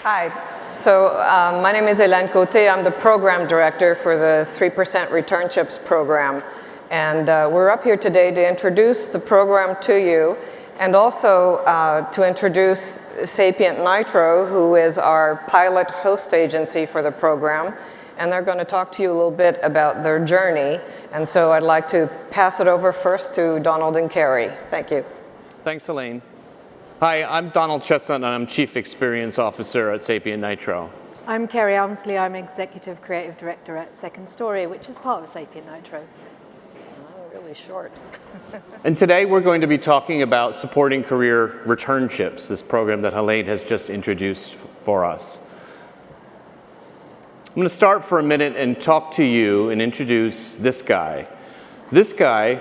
Hi. So my name is Hélène Côté. I'm the program director for the 3% REturnships program. And we're up here today to introduce the program to you and also to introduce SapientNitro, who is our pilot host agency for the program. And they're going to talk to you a little bit about their journey. And so I'd like to pass it over first to Donald and Carrie. Thank you. Thanks, Hélène. Hi, I'm Donald Chestnut, and I'm Chief Experience Officer at SapientNitro. I'm Carrie Elmsley. I'm Executive Creative Director at Second Story, which is part of SapientNitro. Really short. And today we're going to be talking about supporting career returnships, this program that Hélène has just introduced for us. I'm going to start for a minute and talk to you and introduce this guy. This guy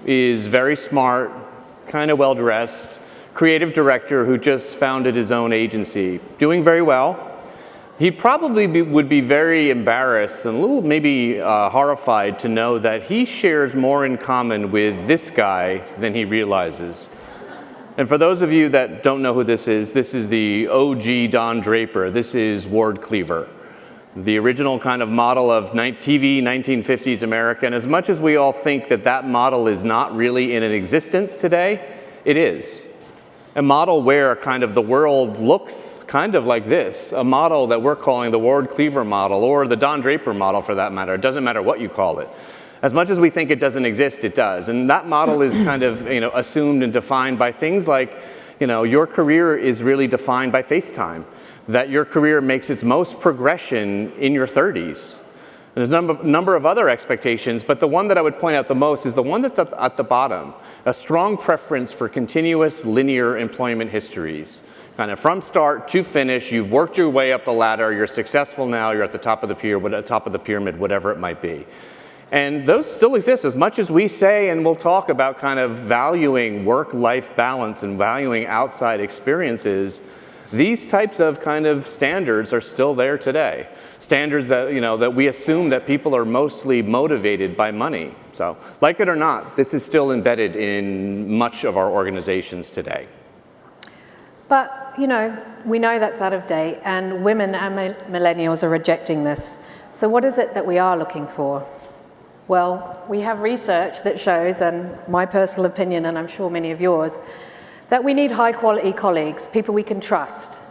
is very smart, kind of well-dressed, creative director who just founded his own agency, doing very well. He probably would be very embarrassed and a little maybe horrified to know that he shares more in common with this guy than he realizes. And for those of you that don't know who this is the OG Don Draper. This is Ward Cleaver, the original kind of model of TV 1950s America. And as much as we all think that that model is not really in existence today, it is. A model where kind of the world looks kind of like this, a model that we're calling the Ward Cleaver model or the Don Draper model for that matter. It doesn't matter what you call it. As much as we think it doesn't exist, it does. And that model is kind of assumed and defined by things like your career is really defined by FaceTime, that your career makes its most progression in your 30s. There's a number of other expectations, but the one that I would point out the most is the one that's at the bottom. A strong preference for continuous linear employment histories. Kind of from start to finish, you've worked your way up the ladder, you're successful now, you're at the top of the pyramid, whatever it might be. And those still exist as much as we say, and we'll talk about kind of valuing work-life balance and valuing outside experiences. These types of kind of standards are still there today. Standards that, that we assume that people are mostly motivated by money. So, like it or not, this is still embedded in much of our organizations today. But, we know that's out of date, and women and millennials are rejecting this. So what is it that we are looking for? Well, we have research that shows, and my personal opinion, and I'm sure many of yours, that we need high-quality colleagues, people we can trust.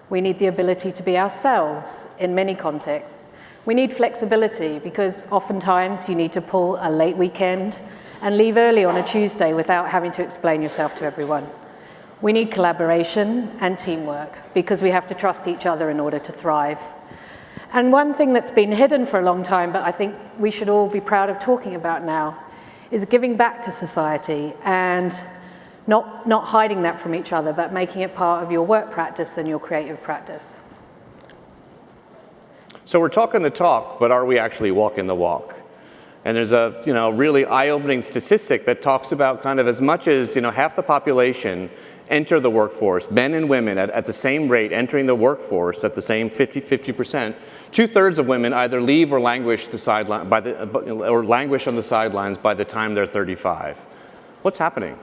We need the ability to be ourselves in many contexts. We need flexibility because oftentimes you need to pull a late weekend and leave early on a Tuesday without having to explain yourself to everyone. We need collaboration and teamwork because we have to trust each other in order to thrive. And one thing that's been hidden for a long time, but I think we should all be proud of talking about now, is giving back to society and not hiding that from each other, but making it part of your work practice and your creative practice. So we're talking the talk, but are we actually walking the walk? And there's a really eye-opening statistic that talks about kind of as much as half the population enter the workforce, men and women at the same rate entering the workforce at the same 50%. 2/3 of women either leave or languish on the sidelines by the time they're 35. What's happening?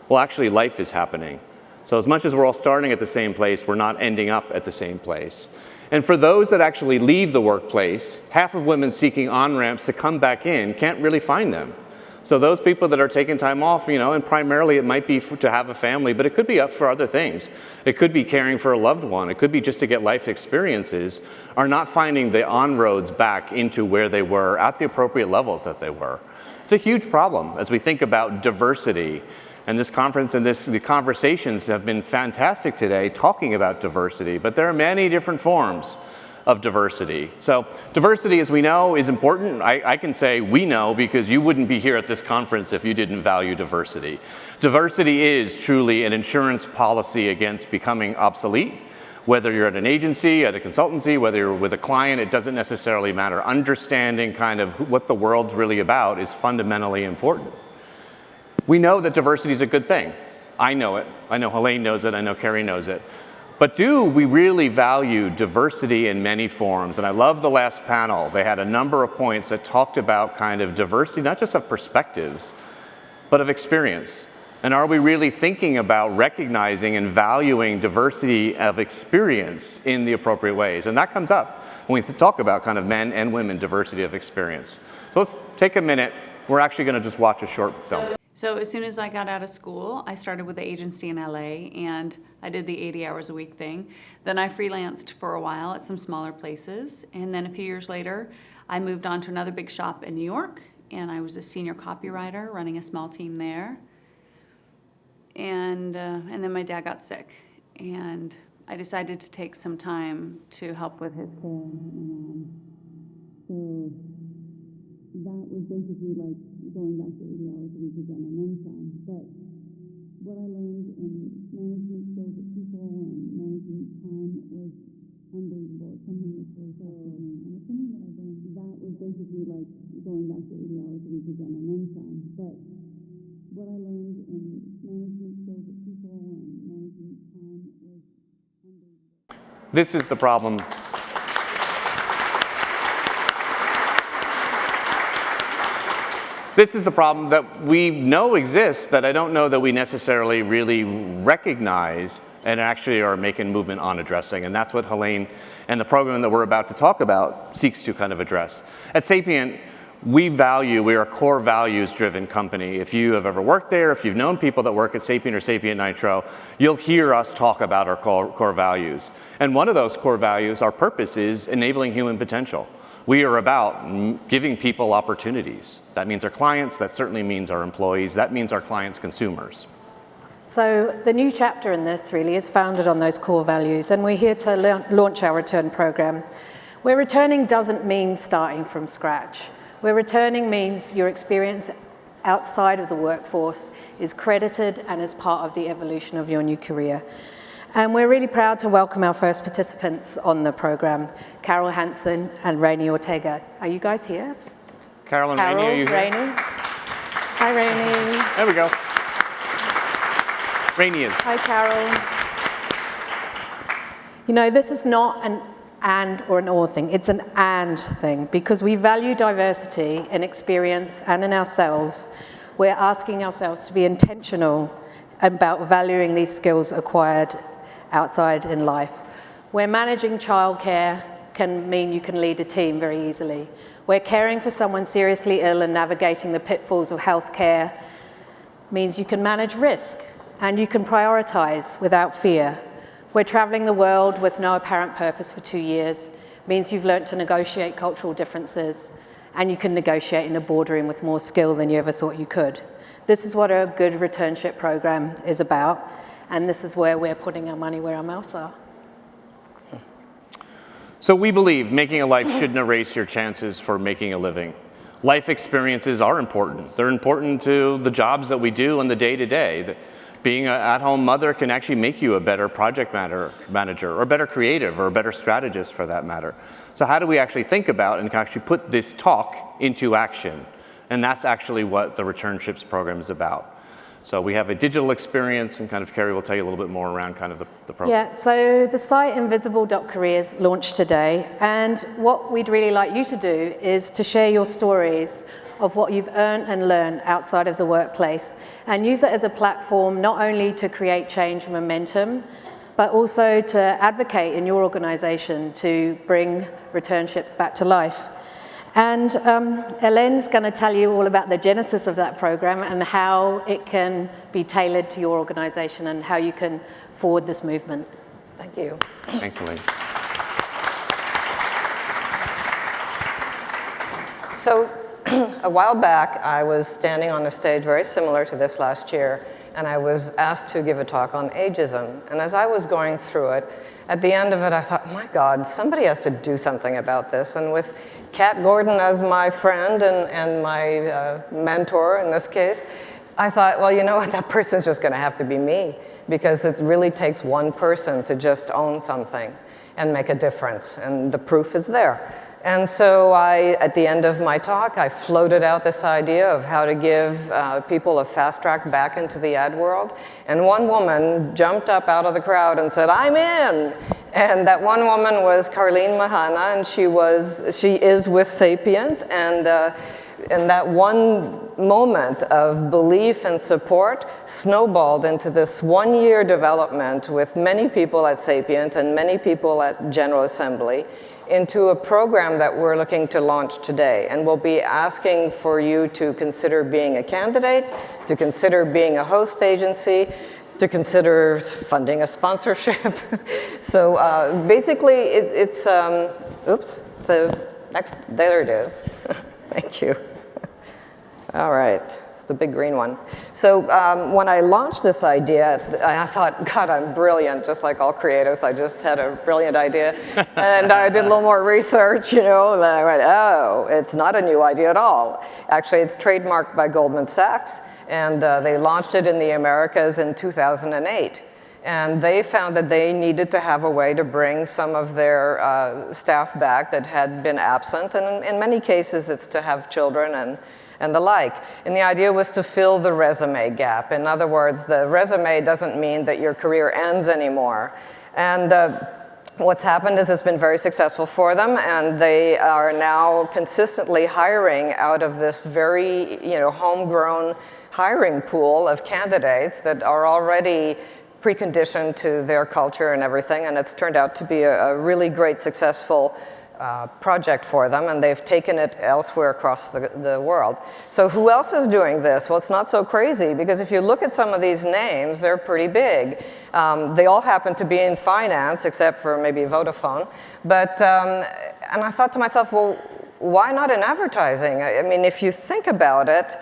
Well, actually, life is happening. So as much as we're all starting at the same place, we're not ending up at the same place. And for those that actually leave the workplace, half of women seeking on-ramps to come back in can't really find them. So those people that are taking time off, and primarily it might be to have a family, but it could be up for other things. It could be caring for a loved one. It could be just to get life experiences, are not finding the on-roads back into where they were at the appropriate levels that they were. It's a huge problem as we think about diversity. And this conference and the conversations have been fantastic today talking about diversity, but there are many different forms of diversity. So diversity, as we know, is important. I can say we know because you wouldn't be here at this conference if you didn't value diversity. Diversity is truly an insurance policy against becoming obsolete. Whether you're at an agency, at a consultancy, whether you're with a client, it doesn't necessarily matter. Understanding kind of what the world's really about is fundamentally important. We know that diversity is a good thing. I know it. I know Hélène knows it. I know Carrie knows it. But do we really value diversity in many forms? And I love the last panel. They had a number of points that talked about kind of diversity, not just of perspectives, but of experience. And are we really thinking about recognizing and valuing diversity of experience in the appropriate ways? And that comes up when we talk about kind of men and women diversity of experience. So let's take a minute. We're actually going to just watch a short film. So as soon as I got out of school, I started with the agency in LA, and I did the 80 hours a week thing. Then I freelanced for a while at some smaller places, and then a few years later, I moved on to another big shop in New York, and I was a senior copywriter running a small team there. And then my dad got sick, and I decided to take some time to help with his care. So that was basically like going back to 80 hours a week again and then some. But what I learned in management skills of people and managing time was unbelievable. It's something that's really special to me. And it's something that I learned. That was basically like going back to 80 hours a week again and then some. But what I learned in management skills of people and managing time was unbelievable. This is the problem. This is the problem that we know exists that I don't know that we necessarily really recognize and actually are making movement on addressing. And that's what Hélène and the program that we're about to talk about seeks to kind of address. At Sapient, we are a core values-driven company. If you have ever worked there, if you've known people that work at Sapient or SapientNitro, you'll hear us talk about our core values. And one of those core values, our purpose, is enabling human potential. We are about giving people opportunities. That means our clients, that certainly means our employees, that means our clients' consumers. So the new chapter in this really is founded on those core values, and we're here to launch our return program. Where returning doesn't mean starting from scratch. Where returning means your experience outside of the workforce is credited and is part of the evolution of your new career. And we're really proud to welcome our first participants on the program, Carol Hansen and Rainey Ortega. Are you guys here? Carol and Rainey, are you here? Rainey. Hi, Rainey. There we go. Rainey is. Hi, Carol. You know, this is not an and or an or thing, it's an and thing, because we value diversity in experience and in ourselves. We're asking ourselves to be intentional about valuing these skills acquired outside in life. Where managing childcare can mean you can lead a team very easily. Where caring for someone seriously ill and navigating the pitfalls of healthcare means you can manage risk and you can prioritize without fear. Where traveling the world with no apparent purpose for 2 years means you've learned to negotiate cultural differences and you can negotiate in a boardroom with more skill than you ever thought you could. This is what a good returnship program is about, and this is where we're putting our money where our mouths are. So we believe making a life shouldn't erase your chances for making a living. Life experiences are important. They're important to the jobs that we do in the day-to-day. Being an at-home mother can actually make you a better project manager or a better creative or a better strategist for that matter. So how do we actually think about and actually put this talk into action? And that's actually what the REturnships program is about. So we have a digital experience, and kind of Carrie will tell you a little bit more around kind of the program. Yeah, so the site invisible.career is launched today, and what we'd really like you to do is to share your stories of what you've earned and learned outside of the workplace, and use it as a platform not only to create change momentum, but also to advocate in your organization to bring returnships back to life. And Hélène's going to tell you all about the genesis of that program and how it can be tailored to your organization and how you can forward this movement. Thank you. Thanks, Hélène. So a while back, I was standing on a stage very similar to this last year, and I was asked to give a talk on ageism. And as I was going through it, at the end of it, I thought, my God, somebody has to do something about this. And with Kat Gordon as my friend and my mentor in this case, I thought, well, you know what, that person's just going to have to be me, because it really takes one person to just own something and make a difference, and the proof is there. And so at the end of my talk, I floated out this idea of how to give people a fast track back into the ad world. And one woman jumped up out of the crowd and said, I'm in. And that one woman was Carleen Mahana, and she is with Sapient. And and that one moment of belief and support snowballed into this 1-year development with many people at Sapient and many people at General Assembly into a program that we're looking to launch today. And we'll be asking for you to consider being a candidate, to consider being a host agency, to consider funding a sponsorship. So basically it's, oops, so next, there it is. Thank you. All right. It's the big green one. So when I launched this idea, I thought, God, I'm brilliant, just like all creatives. I just had a brilliant idea. And I did a little more research, and I went, oh, it's not a new idea at all. Actually, it's trademarked by Goldman Sachs, and they launched it in the Americas in 2008. And they found that they needed to have a way to bring some of their staff back that had been absent. And in many cases, it's to have children and the like. And the idea was to fill the resume gap. In other words, the resume doesn't mean that your career ends anymore. And what's happened is it's been very successful for them, and they are now consistently hiring out of this very homegrown hiring pool of candidates that are already preconditioned to their culture and everything, and it's turned out to be a really great, successful project for them, and they've taken it elsewhere across the world. So who else is doing this? Well, it's not so crazy, because if you look at some of these names, they're pretty big. They all happen to be in finance, except for maybe Vodafone. But, and I thought to myself, well, why not in advertising? I mean, if you think about it,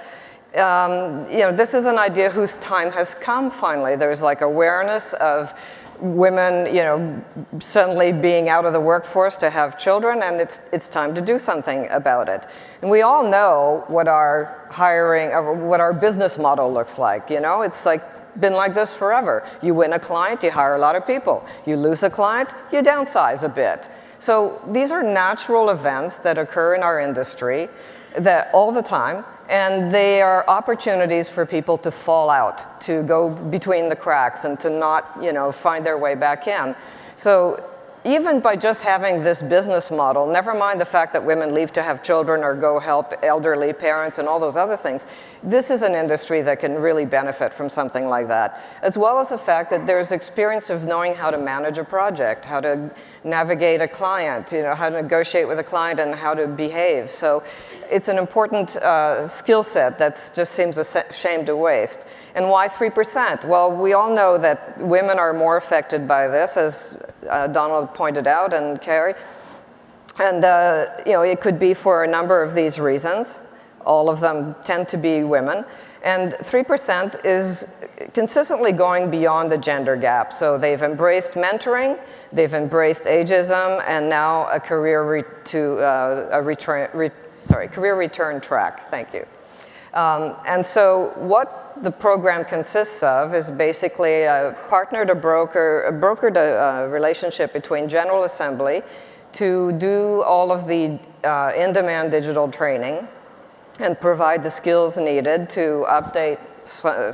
this is an idea whose time has come finally. There's like awareness of women, suddenly being out of the workforce to have children, and it's time to do something about it. And we all know what our hiring, or what our business model looks like. It's like been like this forever. You win a client, you hire a lot of people. You lose a client, you downsize a bit. So these are natural events that occur in our industry that all the time. And they are opportunities for people to fall out, to go between the cracks and to not, find their way back in. So even by just having this business model, never mind the fact that women leave to have children or go help elderly parents and all those other things, this is an industry that can really benefit from something like that, as well as the fact that there's experience of knowing how to manage a project, how to navigate a client, how to negotiate with a client and how to behave. So it's an important skill set that just seems a shame to waste. And why 3%? Well, we all know that women are more affected by this, as Donald pointed out, and Carrie. And it could be for a number of these reasons. All of them tend to be women. And 3% is consistently going beyond the gender gap. So they've embraced mentoring, they've embraced ageism, and now a career return track. Thank you. And so what the program consists of is basically a brokered relationship between General Assembly to do all of the in-demand digital training and provide the skills needed to update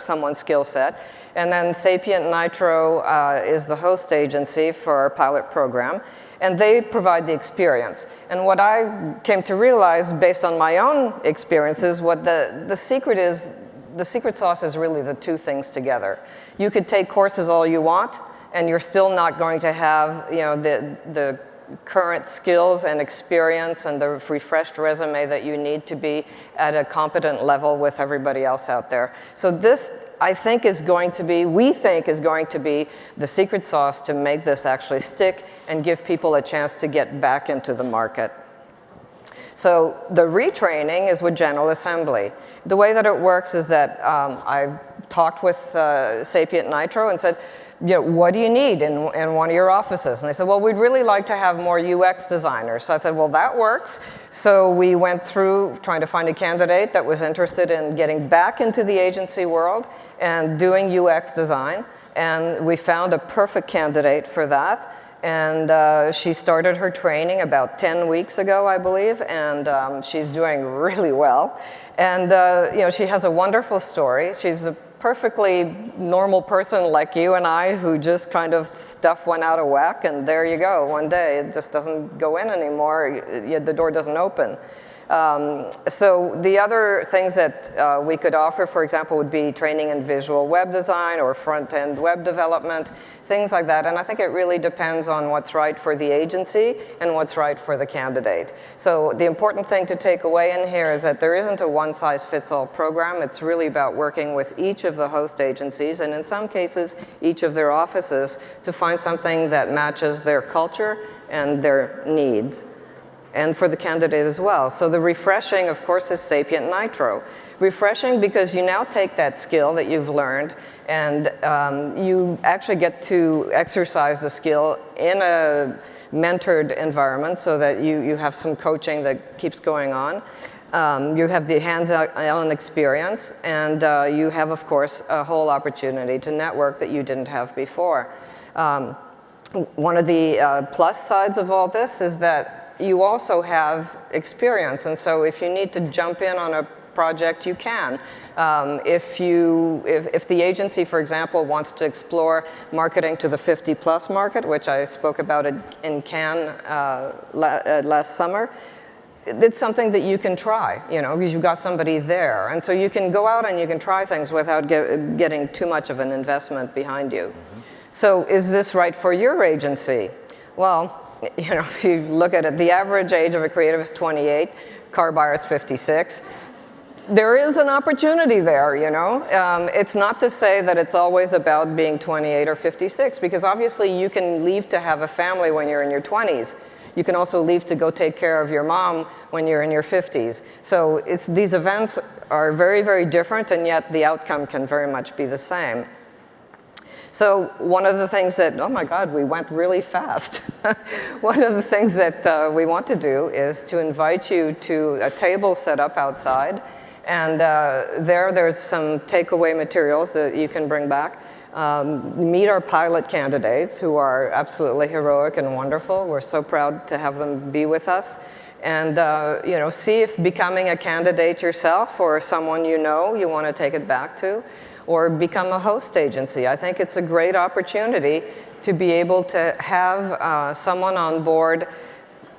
someone's skill set. And then SapientNitro is the host agency for our pilot program, and they provide the experience. And what I came to realize based on my own experiences, what the secret is, the secret sauce is really the two things together. You could take courses all you want, and you're still not going to have the current skills and experience and the refreshed resume that you need to be at a competent level with everybody else out there. So this, I think, we think is going to be the secret sauce to make this actually stick and give people a chance to get back into the market. So the retraining is with General Assembly. The way that it works is that I've talked with SapientNitro and said, what do you need in one of your offices? And they said, well, we'd really like to have more UX designers. So I said, well, that works. So we went through trying to find a candidate that was interested in getting back into the agency world and doing UX design. And we found a perfect candidate for that. And she started her training about 10 weeks ago, I believe, and she's doing really well. And she has a wonderful story. She's a perfectly normal person like you and I, who just kind of stuff went out of whack, and there you go. One day it just doesn't go in anymore. The door doesn't open. So the other things that we could offer, for example, would be training in visual web design or front-end web development, things like that. And I think it really depends on what's right for the agency and what's right for the candidate. So the important thing to take away in here is that there isn't a one-size-fits-all program. It's really about working with each of the host agencies, and in some cases, each of their offices, to find something that matches their culture and their needs, and for the candidate as well. So the refreshing, of course, is SapientNitro. Refreshing because you now take that skill that you've learned and you actually get to exercise the skill in a mentored environment so that you have some coaching that keeps going on. You have the hands-on experience, and you have, of course, a whole opportunity to network that you didn't have before. One of the plus sides of all this is that you also have experience, and so if you need to jump in on a project, you can. If the agency, for example, wants to explore marketing to the 50-plus market, which I spoke about in Cannes last summer, it's something that you can try, because you've got somebody there. And so you can go out and you can try things without getting too much of an investment behind you. Mm-hmm. So is this right for your agency? Well, if you look at it, the average age of a creative is 28, car buyer is 56. There is an opportunity there, It's not to say that it's always about being 28 or 56, because obviously you can leave to have a family when you're in your 20s. You can also leave to go take care of your mom when you're in your 50s. So these events are very, very different, and yet the outcome can very much be the same. So one of the things that, oh my God, we went really fast. One of the things that we want to do is to invite you to a table set up outside. And there's some takeaway materials that you can bring back. Meet our pilot candidates, who are absolutely heroic and wonderful. We're so proud to have them be with us. And see if becoming a candidate yourself or someone you want to take it back to, or become a host agency. I think it's a great opportunity to be able to have someone on board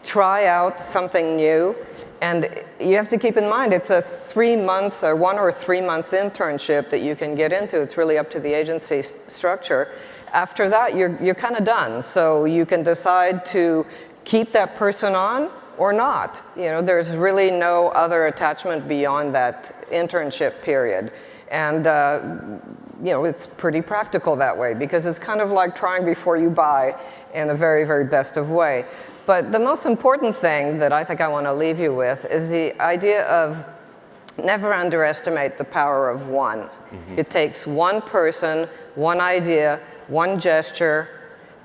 try out something new. And you have to keep in mind, it's a 3-month or 1 or 3-month internship that you can get into. It's really up to the agency structure. After that, you're kind of done. So you can decide to keep that person on or not. There's really no other attachment beyond that internship period. And it's pretty practical that way, because it's kind of like trying before you buy in a very, very best of way. But the most important thing that I think I want to leave you with is the idea of never underestimate the power of one. Mm-hmm. It takes one person, one idea, one gesture,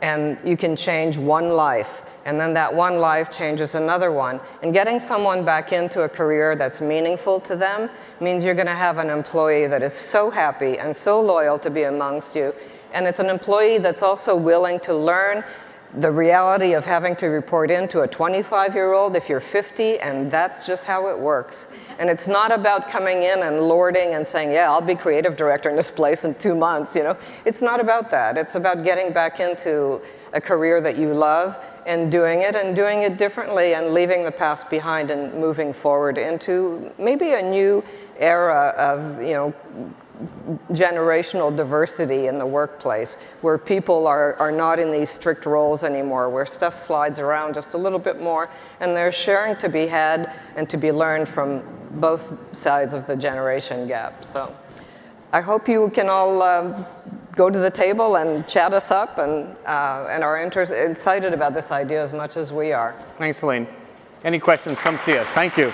and you can change one life. And then that one life changes another one. And getting someone back into a career that's meaningful to them means you're going to have an employee that is so happy and so loyal to be amongst you. And it's an employee that's also willing to learn the reality of having to report into a 25-year-old if you're 50, and that's just how it works. And it's not about coming in and lording and saying, yeah, I'll be creative director in this place in 2 months, It's not about that. It's about getting back into a career that you love and doing it differently, and leaving the past behind and moving forward into maybe a new era of, generational diversity in the workplace, where people are not in these strict roles anymore, where stuff slides around just a little bit more, and there's sharing to be had and to be learned from both sides of the generation gap. So I hope you can all go to the table and chat us up, and are excited about this idea as much as we are. Thanks, Hélène. Any questions, come see us. Thank you.